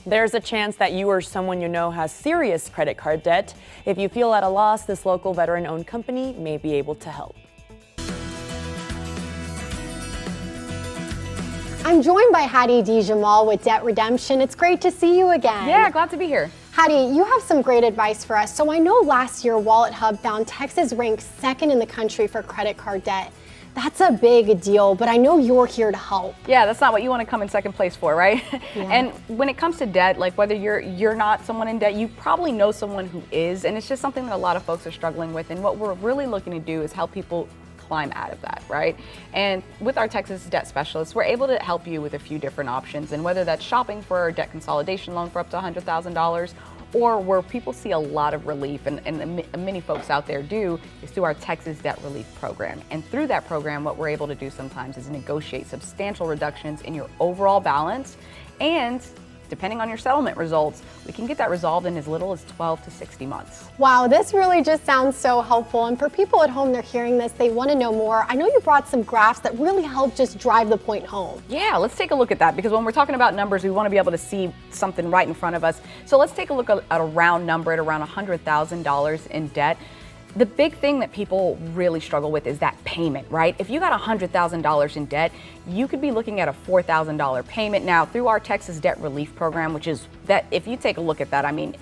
There's a chance that you or someone you know has serious credit card debt. If you feel at a loss, this local veteran-owned company may be able to help. I'm joined by Hadi Jamal with Debt Redemption. It's great to see you again. Yeah, glad to be here. Hadi, you have some great advice for us. So I know last year Wallet Hub found Texas ranked second in the country for credit card debt. That's a big deal, but I know you're here to help. Yeah, that's not what you want to come in second place for, right? Yeah. And when it comes to debt, like whether you're not someone in debt, you probably know someone who is, and it's just something that a lot of folks are struggling with. And what we're really looking to do is help people climb out of that, right? And with our Texas Debt Specialists, we're able to help you with a few different options, and whether that's shopping for a debt consolidation loan for up to $100,000, or where people see a lot of relief, and many folks out there do, is through our Texas Debt Relief Program. And through that program, what we're able to do sometimes is negotiate substantial reductions in your overall balance, and depending on your settlement results, we can get that resolved in as little as 12 to 60 months. Wow, this really just sounds so helpful. And for people at home, they're hearing this, they want to know more. I know you brought some graphs that really help just drive the point home. Yeah, let's take a look at that, because when we're talking about numbers, we want to be able to see something right in front of us. So let's take a look at a round number at around $100,000 in debt. The big thing that people really struggle with is that payment, right? If you got $100,000 in debt, you could be looking at a $4,000 payment. Now, through our Texas Debt Relief Program, which is that, if you take a look at that, I mean,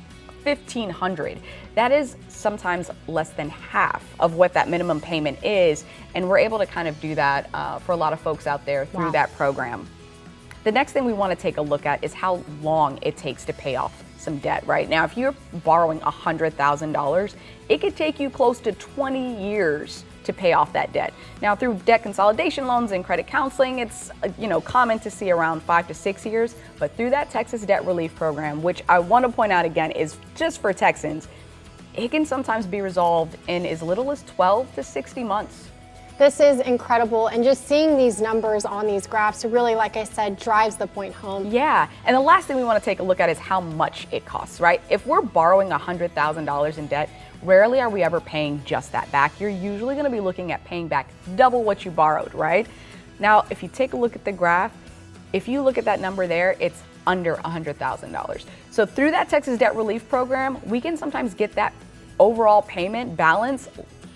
$1,500, that is sometimes less than half of what that minimum payment is. And we're able to kind of do that for a lot of folks out there through that program. The next thing we want to take a look at is how long it takes to pay off some debt. Right now, if you're borrowing $100,000, it could take you close to 20 years to pay off that debt. Now, through debt consolidation loans and credit counseling, it's common to see around 5 to 6 years. But through that Texas Debt Relief Program, which I want to point out again is just for Texans, it can sometimes be resolved in as little as 12 to 60 months. This is incredible, and just seeing these numbers on these graphs really, like I said, drives the point home. Yeah, and the last thing we want to take a look at is how much it costs, right? If we're borrowing $100,000 in debt, rarely are we ever paying just that back. You're usually going to be looking at paying back double what you borrowed, right? Now, if you take a look at the graph, if you look at that number there, it's under $100,000. So through that Texas Debt Relief Program, we can sometimes get that overall payment balance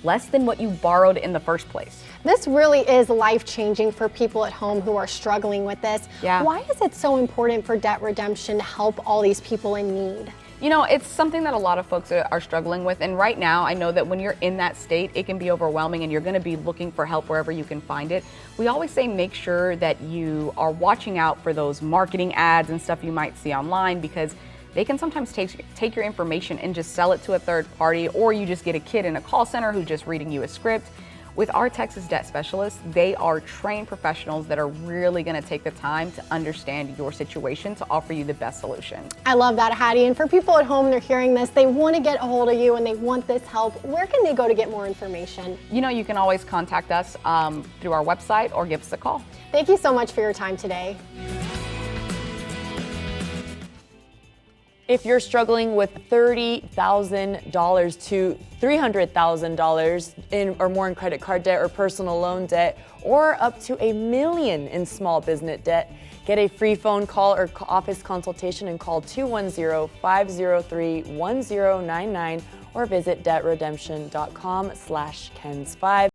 less than what you borrowed in the first place. This really is life-changing for people at home who are struggling with this. Yeah. Why is it so important for Debt Redemption to help all these people in need? You know, it's something that a lot of folks are struggling with, and right now I know that when you're in that state, it can be overwhelming and you're going to be looking for help wherever you can find it. We always say make sure that you are watching out for those marketing ads and stuff you might see online, because they can sometimes take your information and just sell it to a third party, or you just get a kid in a call center who's just reading you a script. With our Texas Debt Specialists, they are trained professionals that are really going to take the time to understand your situation to offer you the best solution. I love that, Hadi. And for people at home, they're hearing this, they want to get a hold of you and they want this help. Where can they go to get more information? You know, you can always contact us through our website or give us a call. Thank you so much for your time today. If you're struggling with $30,000 to $300,000 or more in credit card debt or personal loan debt, or up to $1 million in small business debt, get a free phone call or office consultation and call 210-503-1099 or visit debtredemption.com/KENS5.